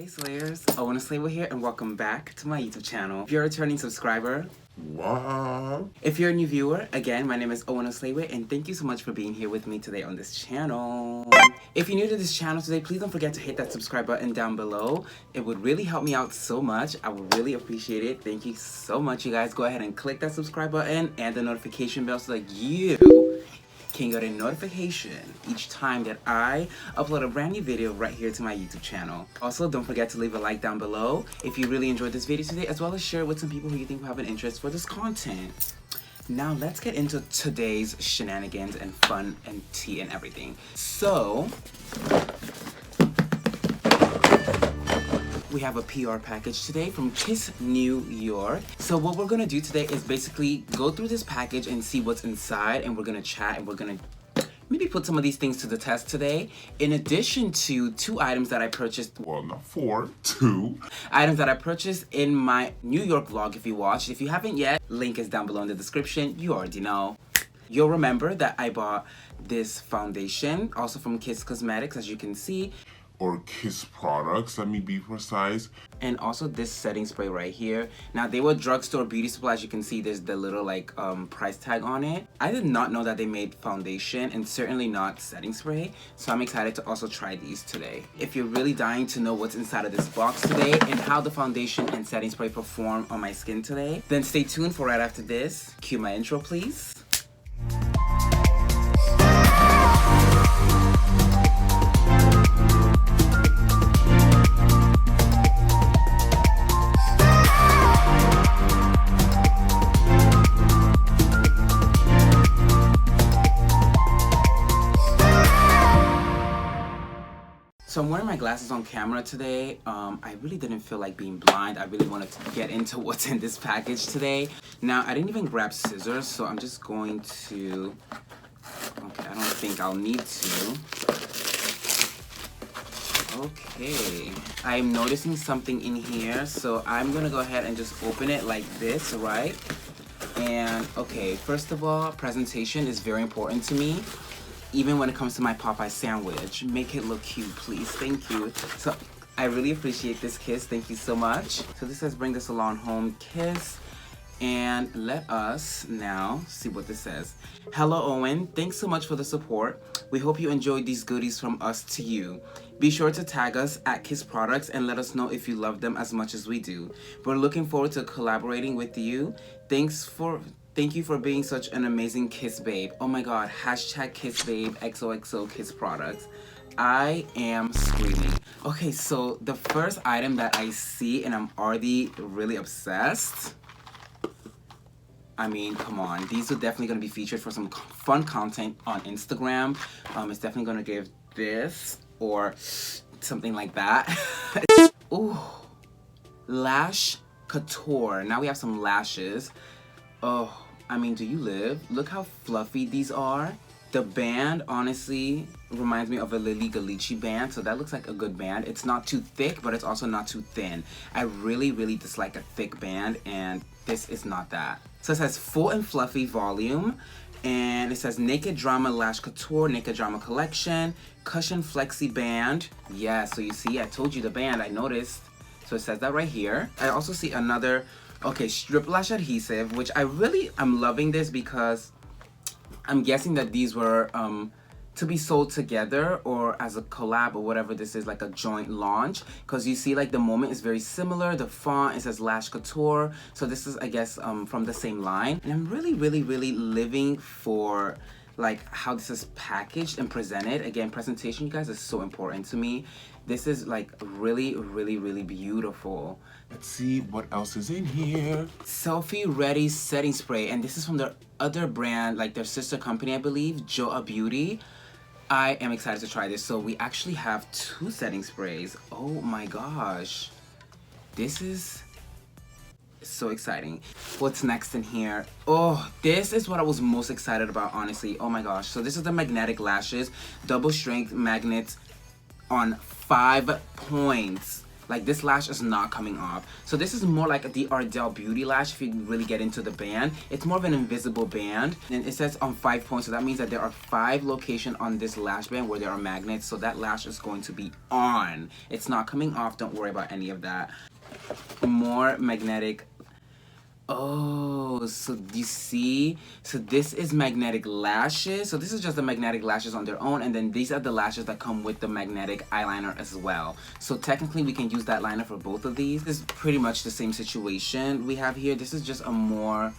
Hey Slayers, Owen Oslaywe here and welcome back to my YouTube channel. If you're a returning subscriber, what? If you're a new viewer, again, my name is Owen Oslaywe and thank you so much for being here with me today on this channel. If you're new to this channel today, please don't forget to hit that subscribe button down below. It would really help me out so much. I would really appreciate it. Thank you so much, you guys. Go ahead and click that subscribe button and the notification bell so that you can get a notification each time that I upload a brand new video right here to my YouTube channel. Also, don't forget to leave a like down below if you really enjoyed this video today, as well as share it with some people who you think will have an interest for this content. Now let's get into today's shenanigans and fun and tea and everything. So, we have a PR package today from Kiss New York. So what we're gonna do today is basically go through this package and see what's inside, and we're gonna chat and we're gonna maybe put some of these things to the test today. In addition to two items that I purchased. Well, not four, two. Items that I purchased in my New York vlog if you watched. If you haven't yet, link is down below in the description. You already know. You'll remember that I bought this foundation, also from Kiss Cosmetics, as you can see. Or Kiss products, let me be precise. And also this setting spray right here. Now they were drugstore beauty supplies. You can see there's the little like price tag on it. I did not know that they made foundation and certainly not setting spray. So I'm excited to also try these today. If you're really dying to know what's inside of this box today and how the foundation and setting spray perform on my skin today, then stay tuned for right after this. Cue my intro, please. So I'm wearing my glasses on camera today. I really didn't feel like being blind. I really wanted to get into what's in this package today. Now, I didn't even grab scissors, so I'm just going to... Okay, I don't think I'll need to. Okay. I'm noticing something in here, so I'm gonna go ahead and just open it like this, right? And, okay, first of all, presentation is very important to me. Even when it comes to my Popeye sandwich. Make it look cute, please. Thank you. So I really appreciate this, Kiss. Thank you so much. So this says bring this along home, Kiss. And let us now see what this says. Hello, Owen. Thanks so much for the support. We hope you enjoyed these goodies from us to you. Be sure to tag us at Kiss Products and let us know if you love them as much as we do. We're looking forward to collaborating with you. Thank you for being such an amazing Kiss babe. Oh my god, hashtag Kiss babe, XOXO Kiss Products. I am screaming. Okay, so the first item that I see, and I'm already really obsessed. I mean, come on. These are definitely going to be featured for some fun content on Instagram. It's definitely going to give this or something like that. Ooh, Lash Couture. Now we have some lashes. Oh, I mean, do you live? Look how fluffy these are. The band, honestly, reminds me of a Lily Galici band, so that looks like a good band. It's not too thick, but it's also not too thin. I really, really dislike a thick band, and this is not that. So it says full and fluffy volume, and it says Naked Drama Lash Couture, Naked Drama Collection, Cushion Flexi Band. Yeah, so you see, I told you the band, I noticed. So it says that right here. I also see another... Okay, strip lash adhesive, which I'm loving this because I'm guessing that these were to be sold together or as a collab or whatever this is, like a joint launch. Because you see, like, the moment is very similar. The font, it says Lash Couture. So this is, I guess, from the same line. And I'm really, really, really living for, like, how this is packaged and presented. Again, presentation, you guys, is so important to me. This is, like, really, really, really beautiful. Let's see what else is in here. Selfie Ready Setting Spray. And this is from their other brand, like their sister company, I believe, Joa Beauty. I am excited to try this. So we actually have two setting sprays. Oh my gosh. This is so exciting. What's next in here? Oh, this is what I was most excited about, honestly. Oh my gosh. So this is the magnetic lashes. Double strength magnets on 5 points. Like this lash is not coming off. So this is more like the Ardell Beauty lash if you really get into the band. It's more of an invisible band, and it says on 5 points, so that means that there are 5 locations on this lash band where there are magnets, so that lash is going to be on. It's not coming off, don't worry about any of that. More magnetic. Oh, so you see, so this is magnetic lashes. So this is just the magnetic lashes on their own, and then these are the lashes that come with the magnetic eyeliner as well. So technically we can use that liner for both of these. This is pretty much the same situation we have here. This is just a more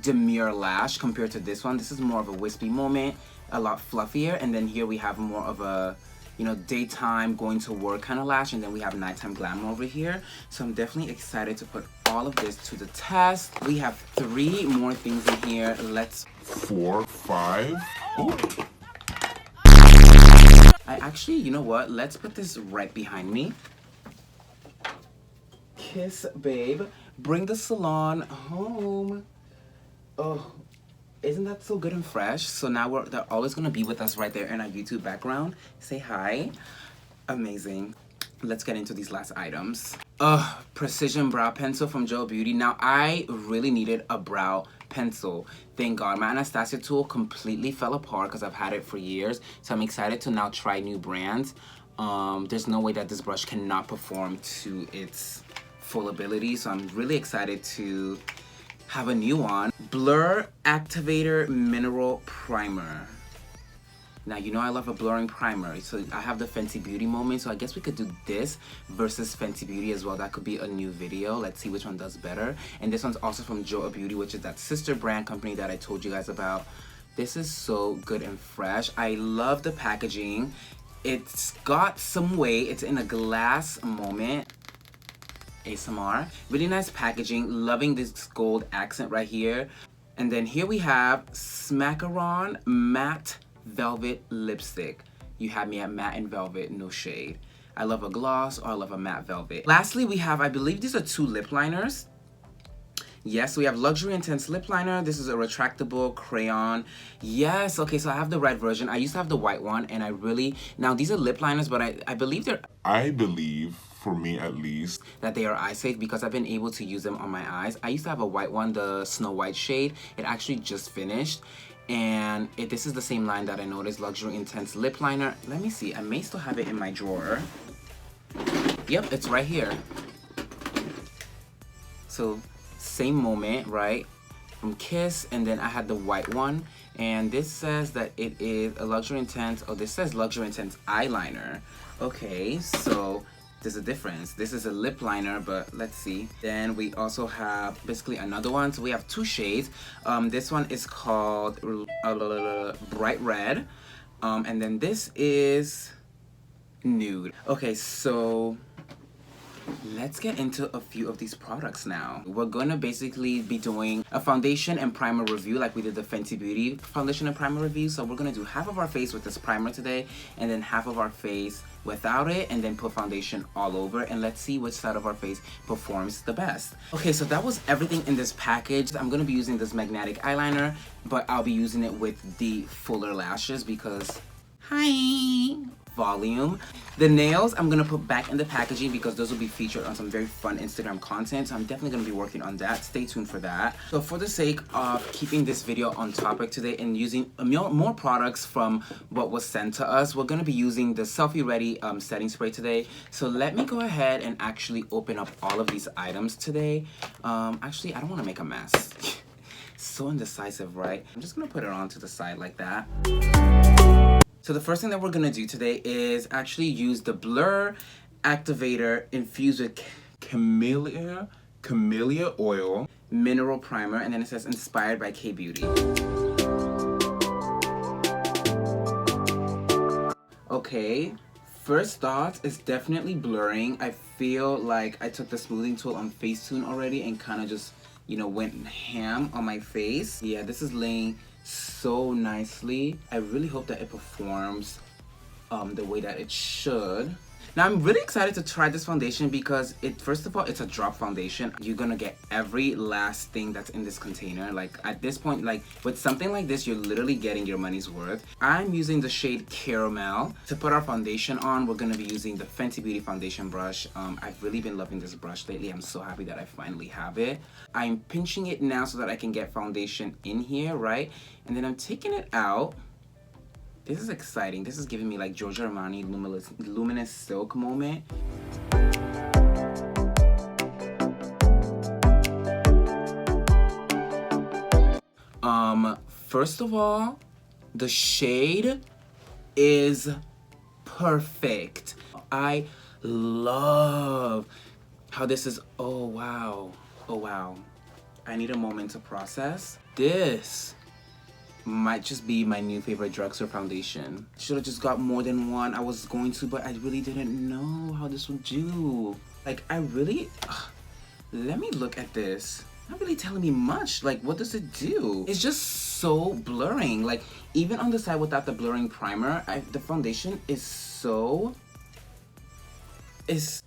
demure lash compared to this one. This is more of a wispy moment, a lot fluffier, and then here we have more of a, you know, daytime going to work kind of lash, and then we have nighttime glamour over here. So I'm definitely excited to put all of this to the test. We have 3 more things in here. Let's 4, 5. Ooh. I actually, you know what, let's put this right behind me. Kiss babe, bring the salon home. Oh, isn't that so good and fresh? So now they're always gonna be with us right there in our YouTube background. Say hi. Amazing. Let's get into these last items. Precision brow pencil from Joe Beauty. Now I really needed a brow pencil. Thank God. My Anastasia tool completely fell apart because I've had it for years. So I'm excited to now try new brands. There's no way that this brush cannot perform to its full ability. So I'm really excited to have a new one. Blur Activator Mineral Primer. Now, you know I love a blurring primer, so I have the Fenty Beauty moment, so I guess we could do this versus Fenty Beauty as well. That could be a new video. Let's see which one does better. And this one's also from Joa Beauty, which is that sister brand company that I told you guys about. This is so good and fresh. I love the packaging. It's got some weight. It's in a glass moment. ASMR. Really nice packaging. Loving this gold accent right here. And then here we have Smackaron Matte Velvet Lipstick. You had me at matte and velvet, no shade. I love a gloss or I love a matte velvet. Lastly, we have, I believe these are 2 lip liners. Yes, we have Luxury Intense Lip Liner. This is a retractable crayon. Yes, okay, so I have the red version. I used to have the white one, and I really, now these are lip liners, but I believe they're, I believe, for me at least, that they are eye safe because I've been able to use them on my eyes. I used to have a white one, the Snow White shade. It actually just finished. And this is the same line that I noticed, Luxury Intense Lip Liner. Let me see, I may still have it in my drawer. Yep, it's right here. So, same moment, right? From Kiss, and then I had the white one. And this says that it is a Luxury Intense, oh, this says Luxury Intense Eyeliner. Okay, so there's a difference. This is a lip liner, but let's see. Then we also have basically another one. So we have 2 shades. This one is called Bright Red. And then this is Nude. Okay, so let's get into a few of these products now. We're gonna basically be doing a foundation and primer review like we did the Fenty Beauty foundation and primer review. So we're gonna do half of our face with this primer today and then half of our face without it, and then put foundation all over, and let's see which side of our face performs the best. Okay, so that was everything in this package. I'm gonna be using this magnetic eyeliner, but I'll be using it with the fuller lashes because volume. The nails I'm gonna put back in the packaging because those will be featured on some very fun Instagram content, so I'm definitely gonna be working on that. Stay tuned for that. So for the sake of keeping this video on topic today and using more products from what was sent to us, we're gonna be using the Selfie Ready setting spray today. So let me go ahead and actually open up all of these items today. Actually, I don't want to make a mess. So indecisive, right? I'm just gonna put it on to the side like that. So the first thing that we're gonna do today is actually use the Blur Activator infused with Camellia Oil Mineral Primer, and then it says inspired by K-Beauty. Okay, first thoughts is definitely blurring. I feel like I took the smoothing tool on Facetune already and kind of just, you know, went ham on my face. Yeah, this is laying so nicely. I really hope that it performs the way that it should. Now I'm really excited to try this foundation because first of all, it's a drop foundation. You're gonna get every last thing that's in this container. Like at this point, like with something like this, you're literally getting your money's worth. I'm using the shade Caramel. To put our foundation on, we're gonna be using the Fenty Beauty foundation brush. I've really been loving this brush lately. I'm so happy that I finally have it. I'm pinching it now so that I can get foundation in here, right? And then I'm taking it out. This is exciting. This is giving me like Giorgio Armani luminous silk moment. First of all, the shade is perfect. I love how this is. Oh wow. Oh wow. I need a moment to process. This might just be my new favorite drugstore foundation. Should have just got more than one. I was going to, but I really didn't know how this would do. Like I really, let me look at this. Not really telling me much. Like what does it do? It's just so blurring. Like even on the side without the blurring primer, the foundation is so, it's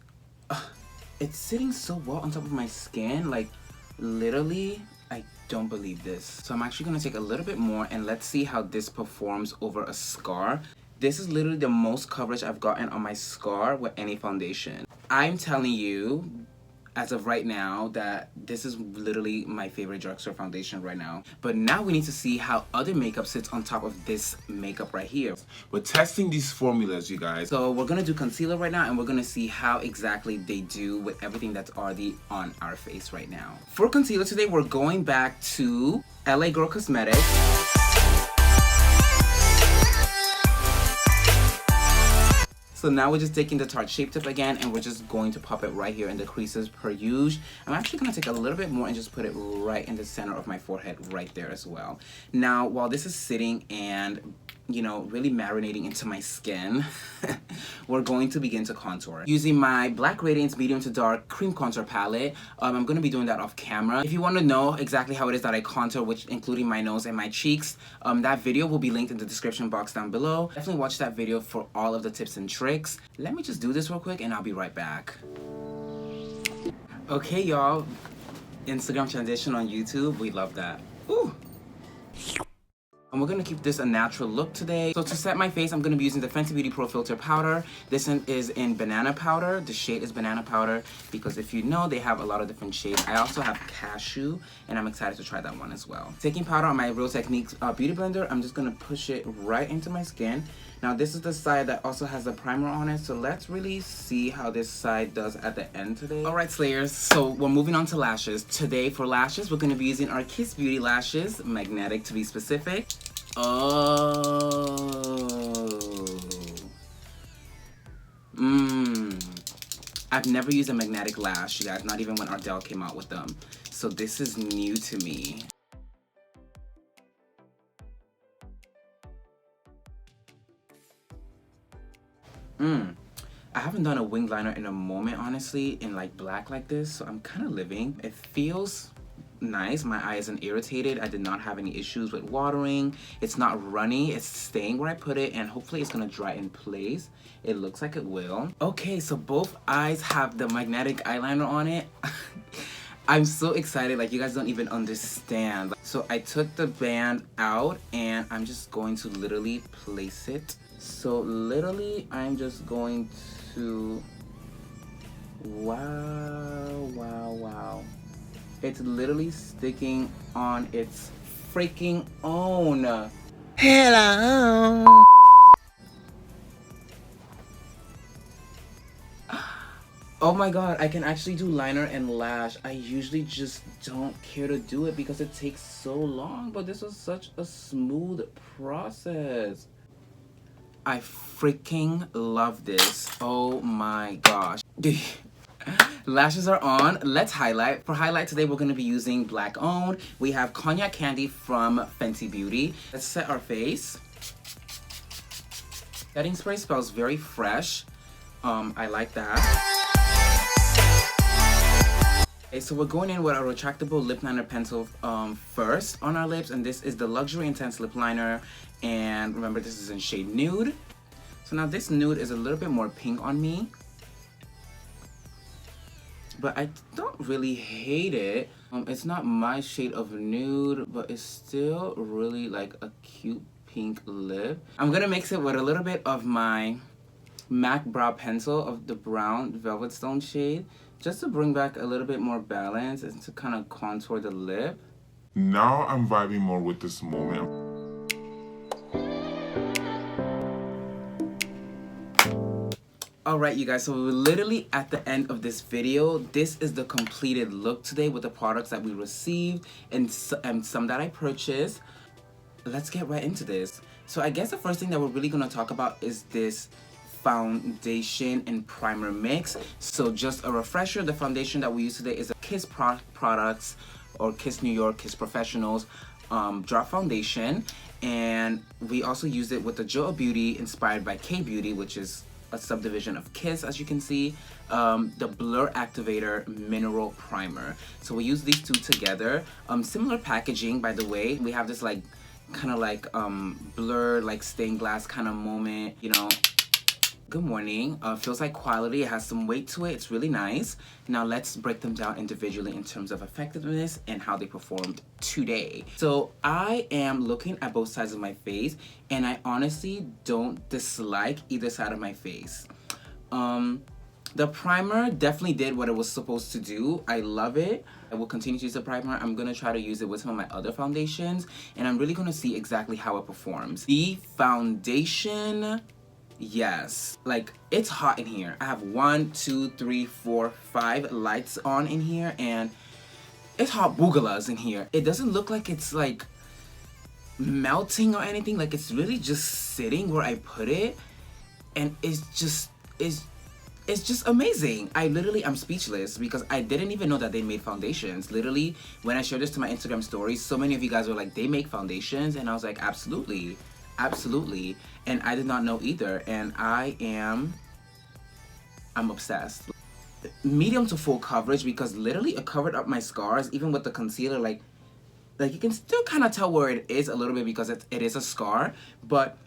sitting so well on top of my skin. Like literally, I don't believe this. So I'm actually gonna take a little bit more and let's see how this performs over a scar. This is literally the most coverage I've gotten on my scar with any foundation. I'm telling you, as of right now, that this is literally my favorite drugstore foundation right now. But now we need to see how other makeup sits on top of this makeup right here. We're testing these formulas, you guys. So we're gonna do concealer right now and we're gonna see how exactly they do with everything that's already on our face right now. For concealer today, we're going back to LA Girl Cosmetics. So now we're just taking the Tarte Shape Tip again and we're just going to pop it right here in the creases per usual. I'm actually going to take a little bit more and just put it right in the center of my forehead right there as well. Now while this is sitting and, you know, really marinating into my skin, we're going to begin to contour. Using my Black Radiance Medium to Dark Cream Contour Palette, I'm going to be doing that off camera. If you want to know exactly how it is that I contour, which including my nose and my cheeks, that video will be linked in the description box down below. Definitely watch that video for all of the tips and tricks. Let me just do this real quick and I'll be right back. Okay, y'all. Instagram transition on YouTube. We love that. Ooh. And we're going to keep this a natural look today. So to set my face, I'm going to be using the Fenty Beauty Pro Filter Powder. This one is in Banana Powder. The shade is Banana Powder because if you know, they have a lot of different shades. I also have Cashew, and I'm excited to try that one as well. Taking powder on my Real Techniques Beauty Blender, I'm just going to push it right into my skin. Now this is the side that also has the primer on it, so let's really see how this side does at the end today. Alright Slayers, so we're moving on to lashes. Today for lashes, we're going to be using our Kiss Beauty lashes, magnetic to be specific. I've never used a magnetic lash, you guys, not even when Ardell came out with them. So this is new to me. I haven't done a winged liner in a moment, honestly, in like black like this, so I'm kind of living. It feels nice. My eye isn't irritated. I did not have any issues with watering. It's not runny. It's staying where I put it, and hopefully it's gonna dry in place. It looks like it will. Okay, so both eyes have the magnetic eyeliner on it. I'm so excited, like you guys don't even understand. So I took the band out and I'm just going to literally place it. So literally I'm just going to, wow. It's literally sticking on its freaking own. Hello. Oh my god, I can actually do liner and lash. I usually just don't care to do it because it takes so long, but this was such a smooth process. I freaking love this. Oh my gosh. Lashes are on. Let's highlight. For highlight today, we're going to be using Black Owned. We have Cognac Candy from Fenty Beauty. Let's set our face. Setting spray smells very fresh. I like that. Okay, so we're going in with our retractable lip liner pencil first on our lips, and this is the Luxury Intense Lip Liner, and remember this is in shade Nude. So now this nude is a little bit more pink on me. but I don't really hate it. It's not my shade of nude, but it's still really like a cute pink lip. I'm gonna mix it with a little bit of my MAC brow pencil of the brown velvet stone shade, just to bring back a little bit more balance and to kind of contour the lip. Now I'm vibing more with this moment. Alright you guys, so we're literally at the end of this video. This is the completed look today with the products that we received and some that I purchased. Let's get right into this. So I guess the first thing that we're really going to talk about is this foundation and primer mix. So just a refresher, the foundation that we use today is a Kiss Products or Kiss New York, Kiss Professionals drop foundation. And we also used it with the Joa Beauty inspired by K-Beauty, which is a subdivision of Kiss, as you can see, the Blur Activator Mineral Primer. So we use these two together. Similar packaging, by the way. We have this like kind of like blur, like stained glass kind of moment, you know. Good morning. Feels like quality. It has some weight to it. It's really nice. Now let's break them down individually in terms of effectiveness and how they performed today. So I am looking at both sides of my face, and I honestly don't dislike either side of my face. The primer definitely did what it was supposed to do. I love it. I will continue to use the primer. I'm going to try to use it with some of my other foundations, and I'm really going to see exactly how it performs. The foundation... Yes, like it's hot in here. I have 1, 2, 3, 4, 5 lights on in here, and it's hot boogalas in here. It doesn't look like it's like melting or anything. Like it's really just sitting where I put it, and it's just amazing. I'm speechless because I didn't even know that they made foundations. Literally, when I shared this to my Instagram stories, so many of you guys were like, they make foundations, and I was like, absolutely. Absolutely. And I did not know either, and I'm obsessed. Medium to full coverage, because literally it covered up my scars, even with the concealer. Like you can still kind of tell where it is a little bit because it is a scar, but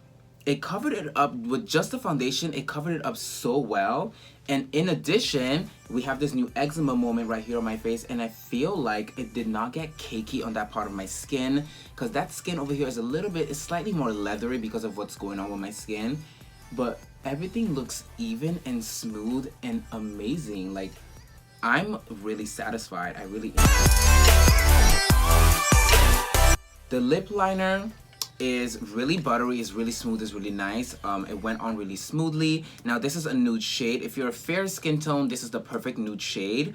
it covered it up with just the foundation. It covered it up so well. And in addition, we have this new eczema moment right here on my face, and I feel like it did not get cakey on that part of my skin, because that skin over here is it's slightly more leathery because of what's going on with my skin. But everything looks even and smooth and amazing. Like, I'm really satisfied. I really am. The lip liner is really buttery, is really smooth, is really nice. It went on really smoothly. Now this is a nude shade. If you're a fair skin tone, this is the perfect nude shade.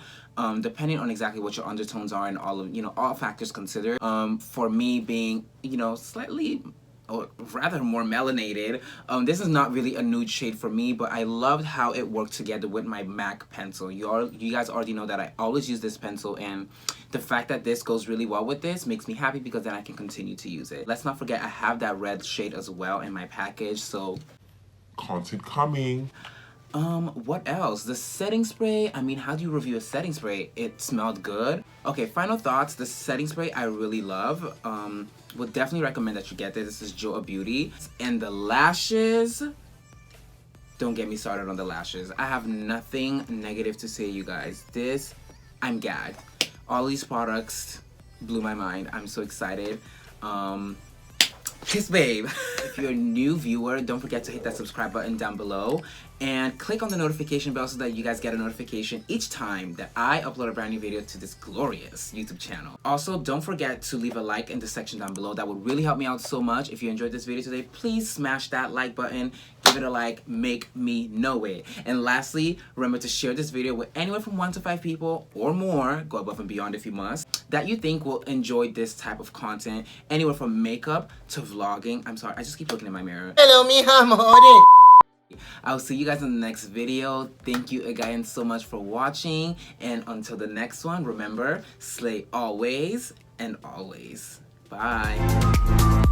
Depending on exactly what your undertones are and all factors considered. For me being, slightly or rather more melanated, this is not really a nude shade for me, but I loved how it worked together with my MAC pencil. You guys already know that I always use this pencil, and the fact that this goes really well with this makes me happy because then I can continue to use it. Let's not forget I have that red shade as well in my package, so content coming. What else? The setting spray. I mean, how do you review a setting spray? It smelled good. Okay, final thoughts. The setting spray I really love. Would definitely recommend that you get this. This is Joa Beauty. And the lashes. Don't get me started on the lashes. I have nothing negative to say, you guys. I'm gagged. All these products blew my mind. I'm so excited. Kiss babe. If you're a new viewer, don't forget to hit that subscribe button down below and click on the notification bell so that you guys get a notification each time that I upload a brand new video to this glorious YouTube channel. Also, don't forget to leave a like in the section down below. That would really help me out so much. If you enjoyed this video today, please smash that like button, give it a like, make me know it. And lastly, remember to share this video with anywhere from 1 to 5 people or more, go above and beyond if you must, that you think will enjoy this type of content, anywhere from makeup to vlogging. I'm sorry, I just keep looking in my mirror. Hello, mija, amore. I'll see you guys in the next video. Thank you again so much for watching, and until the next one, remember, slay always and always. Bye.